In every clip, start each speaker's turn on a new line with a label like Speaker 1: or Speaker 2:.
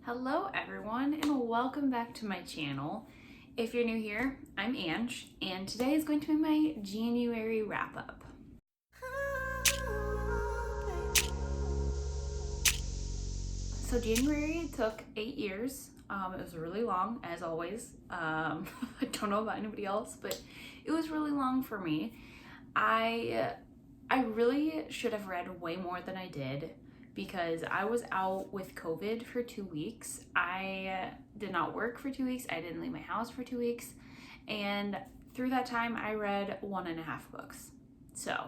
Speaker 1: Hello everyone and welcome back to my channel. If you're new here, I'm Ange and today is going to be my January wrap up. So January took 8 years. It was really long as always. I don't know about anybody else, but it was really long for me. I really should have read way more than I did, because I was out with COVID for 2 weeks. I did not work for 2 weeks. I didn't leave my house for 2 weeks. And through that time, I read 1.5 books. So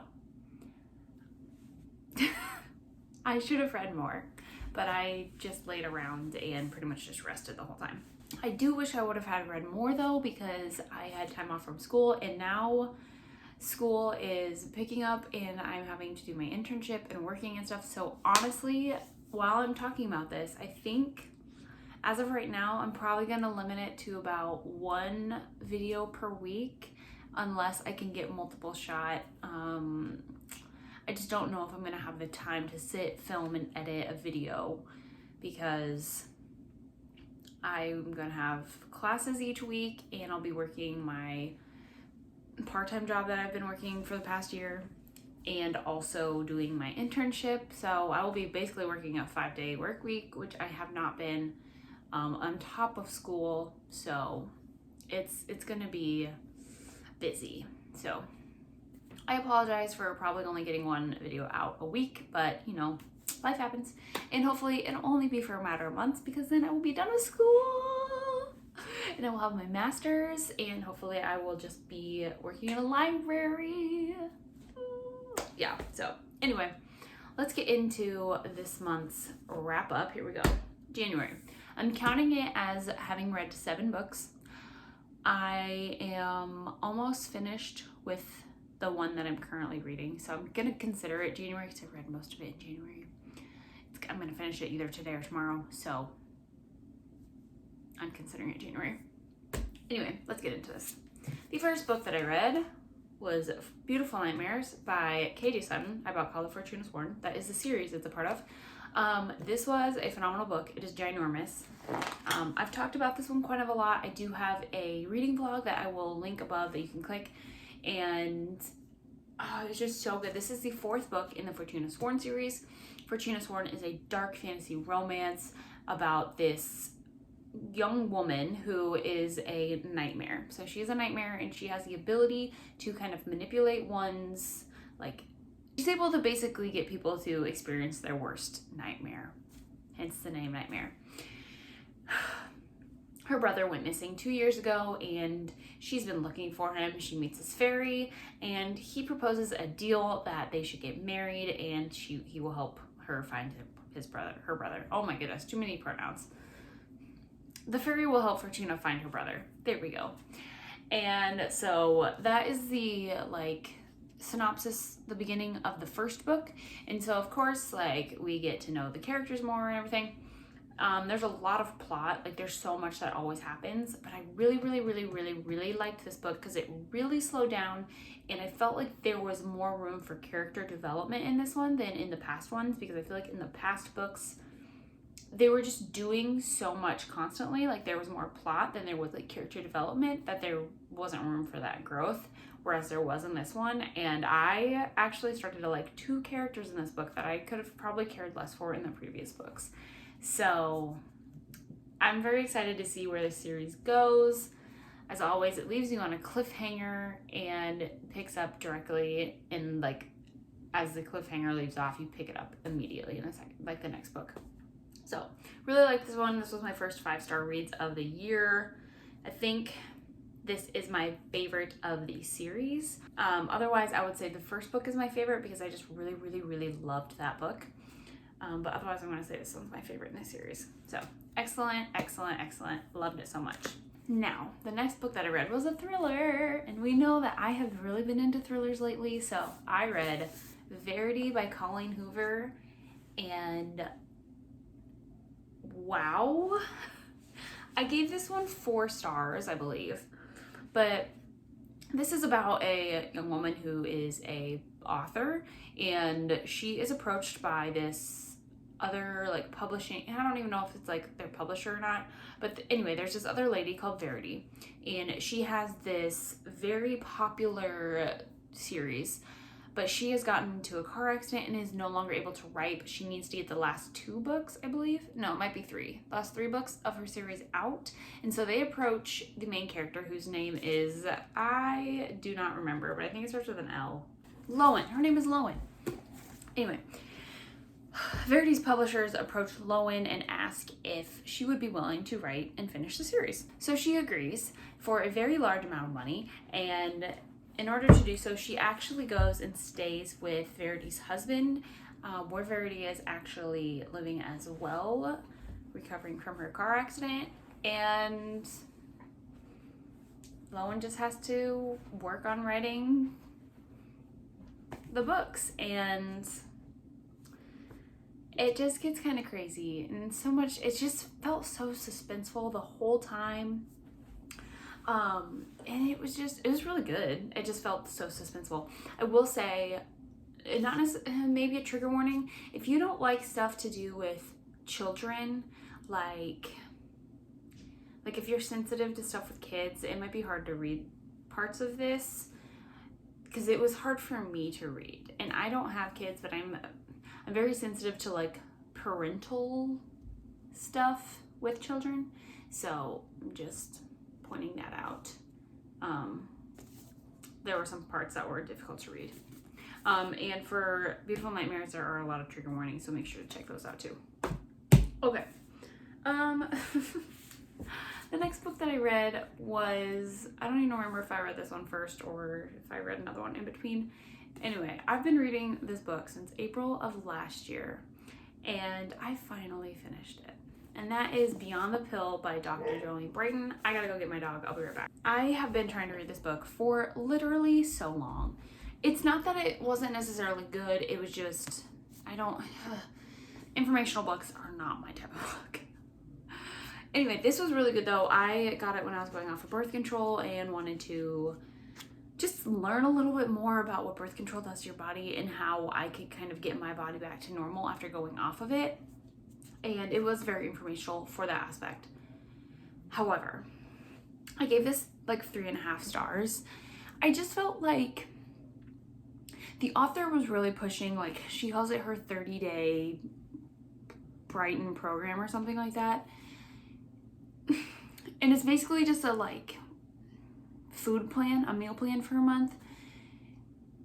Speaker 1: I should have read more, but I just laid around and pretty much just rested the whole time. I do wish I would have had read more though, because I had time off from school and now school is picking up and I'm having to do my internship and working and stuff. So honestly, while I'm talking about this, I think as of right now, I'm probably gonna limit it to about 1 video per week, unless I can get multiple shot. I just don't know if I'm gonna have the time to sit, film, and edit a video, because I'm gonna have classes each week and I'll be working my part-time job that I've been working for the past year and also doing my internship. So I will be basically working a 5-day work week, which I have not been, on top of school. So it's gonna be busy. So I apologize for probably only getting 1 video out a week, but you know, life happens. And hopefully it'll only be for a matter of months, because then I will be done with school and I will have my master's, and hopefully I will just be working in a library. Yeah, so anyway, let's get into this month's wrap up. Here we go. January. I'm counting it as having read 7 books. I am almost finished with the one that I'm currently reading, so I'm gonna consider it January because I read most of it in January. I'm gonna finish it either today or tomorrow, so I'm considering it January. Anyway, let's get into this. The first book that I read was Beautiful Nightmares by K.J. Sutton. I bought Call of Fortuna Sworn. That is the series it's a part of. This was a phenomenal book. It is ginormous. I've talked about this one quite a lot. I do have a reading vlog that I will link above that you can click, and it's just so good. This is the 4th book in the Fortuna Sworn series. Fortuna Sworn is a dark fantasy romance about this young woman who is a nightmare. So she is a nightmare and she has the ability to kind of manipulate one's, like, she's able to basically get people to experience their worst nightmare, hence the name Nightmare. Her brother went missing 2 years ago and she's been looking for him. She meets this fairy and he proposes a deal that they should get married, and he will help her find her brother. Oh my goodness, too many pronouns. The fairy will help Fortuna find her brother. There we go. And so that is the synopsis, the beginning of the first book. And so of course, we get to know the characters more and everything. There's a lot of plot, there's so much that always happens, but I really liked this book because it really slowed down, and I felt like there was more room for character development in this one than in the past ones, because I feel like in the past books they were just doing so much constantly. There was more plot than there was character development, that there wasn't room for that growth, whereas there was in this one. And I actually started to like 2 characters in this book that I could have probably cared less for in the previous books. So I'm very excited to see where this series goes. As always, it leaves you on a cliffhanger and picks up directly in as the cliffhanger leaves off, you pick it up immediately in a second, the next book. So really like this one. This was my first 5-star reads of the year. I think this is my favorite of the series. Otherwise, I would say the first book is my favorite because I just really loved that book. But otherwise, I'm going to say this one's my favorite in the series. So excellent. Loved it so much. Now, the next book that I read was a thriller, and we know that I have really been into thrillers lately. So I read Verity by Colleen Hoover, and wow, I gave this one 4 stars, I believe. But this is about a young woman who is a author, and she is approached by this other like publishing, and I don't even know if it's like their publisher or not, but anyway, there's this other lady called Verity, and she has this very popular series, but she has gotten into a car accident and is no longer able to write, but she needs to get the last 2 books, I believe. No, it might be 3. Last 3 books of her series out. And so they approach the main character, whose name is, I do not remember, but I think it starts with an L. Lowen. Her name is Lowen. Anyway, Verity's publishers approach Lowen and ask if she would be willing to write and finish the series. So she agrees for a very large amount of money, and in order to do so, she actually goes and stays with Verity's husband, where Verity is actually living as well, recovering from her car accident. And Lowen just has to work on writing the books, and it just gets kind of crazy. And so much, it just felt so suspenseful the whole time. And it was really good. It just felt so suspenseful. I will say, not necessarily, maybe a trigger warning, if you don't like stuff to do with children, like if you're sensitive to stuff with kids, it might be hard to read parts of this, because it was hard for me to read. And I don't have kids, but I'm very sensitive to like parental stuff with children, so I'm just pointing that out. There were some parts that were difficult to read. And for Beautiful Nightmares, there are a lot of trigger warnings, so make sure to check those out too. Okay. The next book that I read was, I don't even remember if I read this one first or if I read another one in between. Anyway, I've been reading this book since April of last year, and I finally finished it. And that is Beyond the Pill by Dr. Jolene Brighton. I gotta go get my dog. I'll be right back. I have been trying to read this book for literally so long. It's not that it wasn't necessarily good. It was just, informational books are not my type of book. Anyway, this was really good though. I got it when I was going off of birth control and wanted to just learn a little bit more about what birth control does to your body and how I could kind of get my body back to normal after going off of it. And it was very informational for that aspect. However, I gave this like 3.5 stars. I just felt like the author was really pushing, like she calls it her 30-day Brighton program or something like that. And it's basically just a like food plan, a meal plan for a month,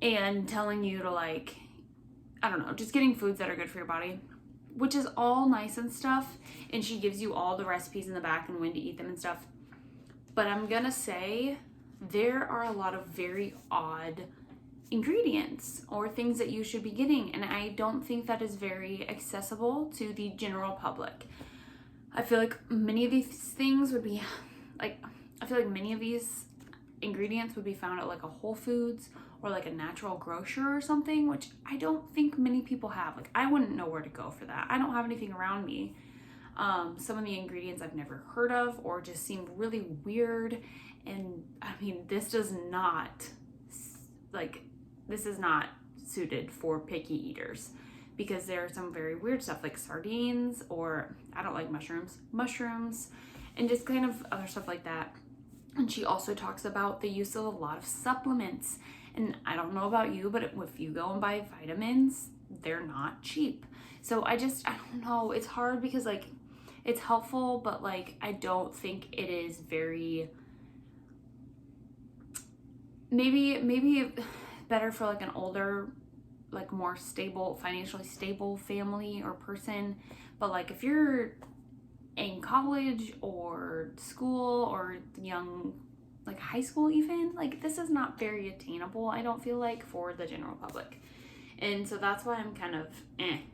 Speaker 1: and telling you to like, I don't know, just getting foods that are good for your body, which is all nice and stuff. And she gives you all the recipes in the back and when to eat them and stuff. But I'm gonna say there are a lot of very odd ingredients or things that you should be getting, and I don't think that is very accessible to the general public. I feel like many of these things would be many of these ingredients would be found at like a Whole Foods or like a natural grocer or something, which I don't think many people have. Like I wouldn't know where to go for that. I don't have anything around me. Some of the ingredients I've never heard of or just seem really weird. And I mean, this is not suited for picky eaters, because there are some very weird stuff like sardines, or I don't like mushrooms, and just kind of other stuff like that. And she also talks about the use of a lot of supplements. And I don't know about you, but if you go and buy vitamins, they're not cheap. So I don't know. It's hard because like it's helpful, but like I don't think it is very, maybe better for like an older, like more stable, financially stable family or person. But like if you're in college or school or young, like high school even, like this is not very attainable, I don't feel like, for the general public. And so that's why I'm kind of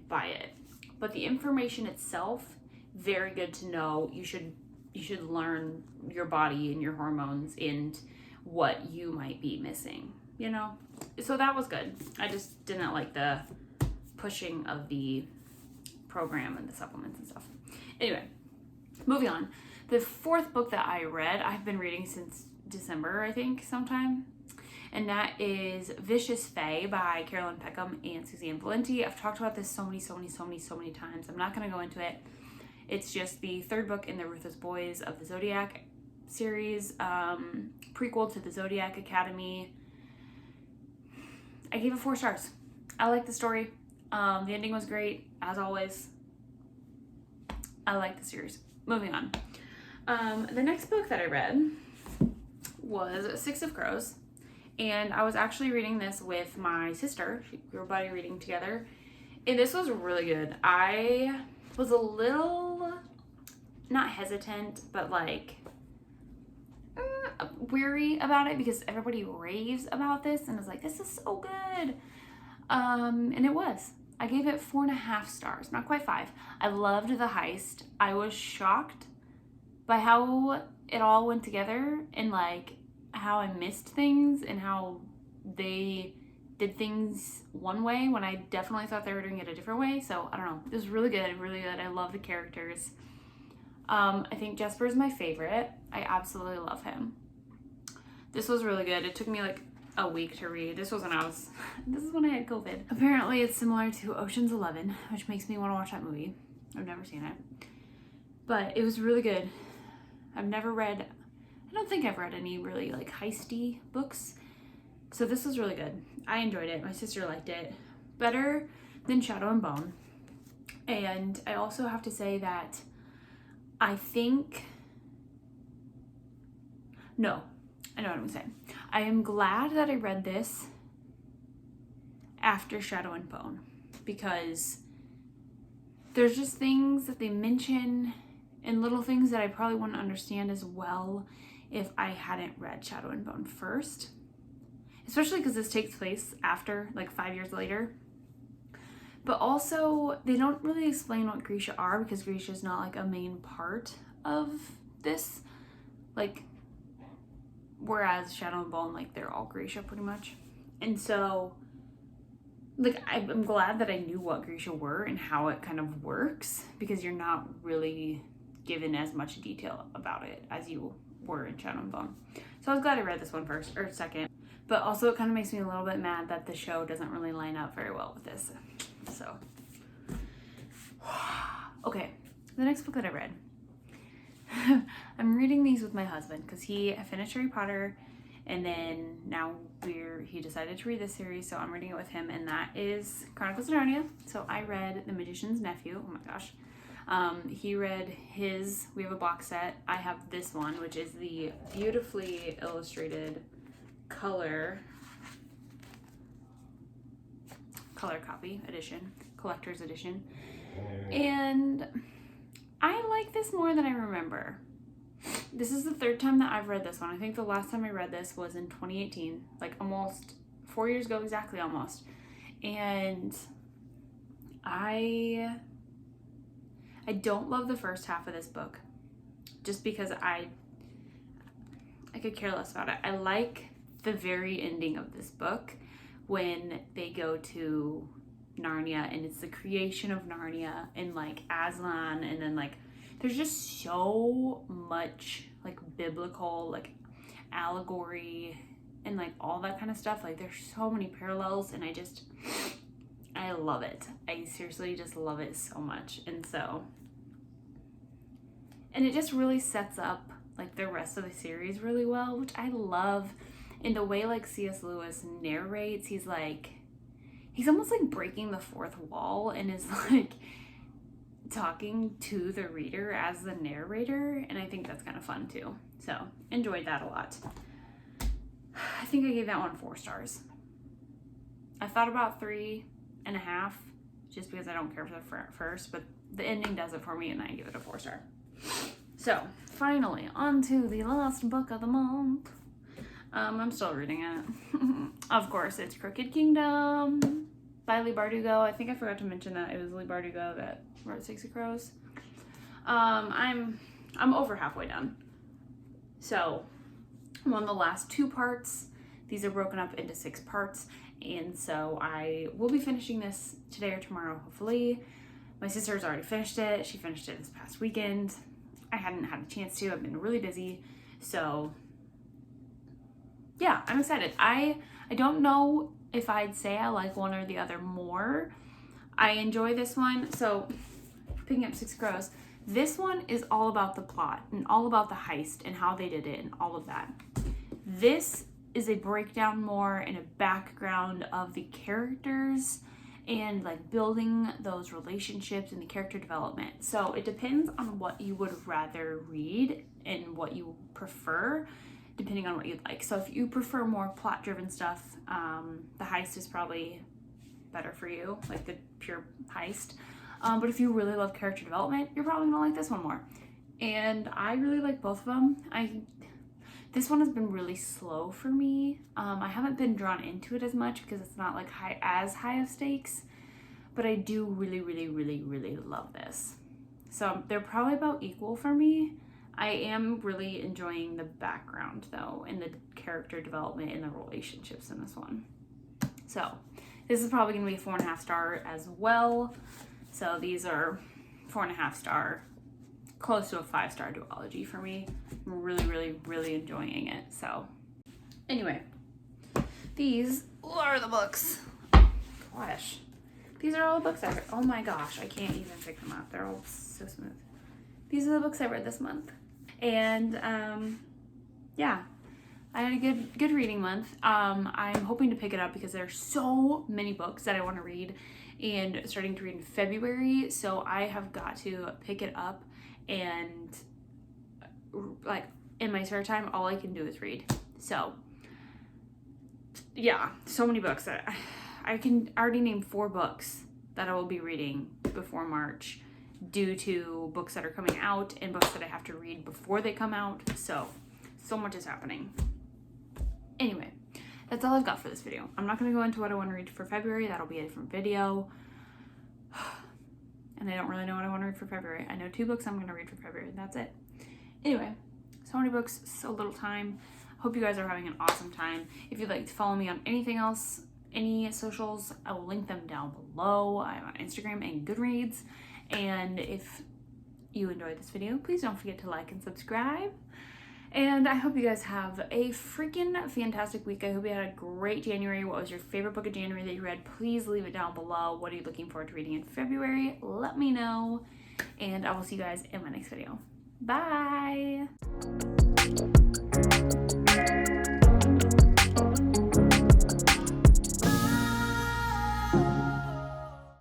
Speaker 1: by it. But the information itself, very good to know. You should learn your body and your hormones and what you might be missing, you know? So that was good. I just didn't like the pushing of the program and the supplements and stuff. Anyway, moving on. The 4th book that I read, I've been reading since December, I think, sometime. and that is Vicious Fae by Peckham and Susanne Valenti. I've talked about this so many times. I'm not going to go into it. It's just the third book in the Ruthless Boys of the Zodiac series, prequel to the Zodiac Academy. I gave it 4 stars. I like the story. The ending was great, as always. I like the series. Moving on. The next book that I read was Six of Crows, and I was actually reading this with my sister. We were buddy reading together, and this was really good. I was a little, not hesitant, but like weary about it because everybody raves about this and is like, this is so good. And it was. I gave it 4.5 stars, not quite 5. I loved the heist. I was shocked by how it all went together and like how I missed things and how they did things one way when I definitely thought they were doing it a different way. So I don't know. It was really good, really good. I love the characters. I think Jesper's my favorite. I absolutely love him. This was really good. It took me like a week to read. This is when I had COVID. Apparently it's similar to Ocean's 11, which makes me want to watch that movie. I've never seen it. But it was really good. I don't think I've read any really like heisty books. So this was really good. I enjoyed it. My sister liked it. Better than Shadow and Bone. And I also have to say that I know what I'm saying. I am glad that I read this after Shadow and Bone because there's just things that they mention and little things that I probably wouldn't understand as well if I hadn't read Shadow and Bone first. Especially because this takes place after, like 5 years later. But also, they don't really explain what Grisha are because Grisha is not like a main part of this. Like, whereas Shadow and Bone, like they're all Grisha pretty much. And so, like I'm glad that I knew what Grisha were and how it kind of works because you're not really given as much detail about it as you were in Shadow and Bone. So I was glad I read this one first, or second. But also it kind of makes me a little bit mad that the show doesn't really line up very well with this. So, okay, the next book that I read. I'm reading these with my husband because he finished Harry Potter and then now he decided to read this series, so I'm reading it with him, and that is Chronicles of Narnia. So I read The Magician's Nephew. Oh my gosh. He read his, we have a box set. I have this one, which is the beautifully illustrated color copy edition, collector's edition. And I like this more than I remember. This is the 3rd time that I've read this one. I think the last time I read this was in 2018, like almost 4 years ago, exactly, almost. And I don't love the first half of this book just because I could care less about it. I like the very ending of this book when they go to Narnia and it's the creation of Narnia and like Aslan, and then like there's just so much like biblical like allegory and like all that kind of stuff. Like there's so many parallels, and I love it. I seriously just love it so much. And it just really sets up like the rest of the series really well, which I love. In the way like C.S. Lewis narrates, he's almost like breaking the fourth wall and is like talking to the reader as the narrator, and I think that's kind of fun too. So enjoyed that a lot. I think I gave that one 4 stars. I thought about 3.5 just because I don't care for the first, but the ending does it for me and I give it a 4 star. So finally on to the last book of the month. I'm still reading it. Of course, it's Crooked Kingdom by Leigh Bardugo. I think I forgot to mention that it was Leigh Bardugo that wrote Six of Crows. I'm over halfway done. So I'm on the last 2 parts. These are broken up into 6 parts, and so I will be finishing this today or tomorrow, hopefully. My sister's already finished it. She finished it this past weekend. I hadn't had a chance to. I've been really busy, so yeah, I'm excited. I don't know if I'd say I like one or the other more. I enjoy this one. So picking up Six Crows, this one is all about the plot and all about the heist and how they did it and all of that. This is a breakdown more and a background of the characters and like building those relationships and the character development. So it depends on what you would rather read and what you prefer, depending on what you'd like. So if you prefer more plot driven stuff, the heist is probably better for you, like the pure heist. But if you really love character development, you're probably gonna like this one more. And I really like both of them. This one has been really slow for me. I haven't been drawn into it as much because it's not like as high of stakes, but I do really, really, really, really love this. So they're probably about equal for me. I am really enjoying the background though, and the character development and the relationships in this one. So this is probably gonna be a 4.5 star as well. So these are 4.5 star, close to a 5-star duology for me. I'm really, really, really enjoying it. So anyway, these are the books. Gosh, these are all the books I read. Oh my gosh, I can't even pick them up. They're all so smooth. These are the books I read this month. And yeah, I had a good reading month. I'm hoping to pick it up because there are so many books that I want to read and starting to read in February. So I have got to pick it up, and like in my spare time, all I can do is read. So yeah, so many books that I can already name 4 books that I will be reading before March due to books that are coming out and books that I have to read before they come out. So much is happening. Anyway, that's all I've got for this video. I'm not going to go into what I want to read for February. That'll be a different video. And I don't really know what I want to read for February. I know 2 books I'm going to read for February, and that's it. Anyway, so many books, so little time. Hope you guys are having an awesome time. If you'd like to follow me on anything else, any socials, I will link them down below. I'm on Instagram and Goodreads. And if you enjoyed this video, please don't forget to like and subscribe. And I hope you guys have a freaking fantastic week. I hope you had a great January. What was your favorite book of January that you read? Please leave it down below. What are you looking forward to reading in February? Let me know. And I will see you guys in my next video. Bye!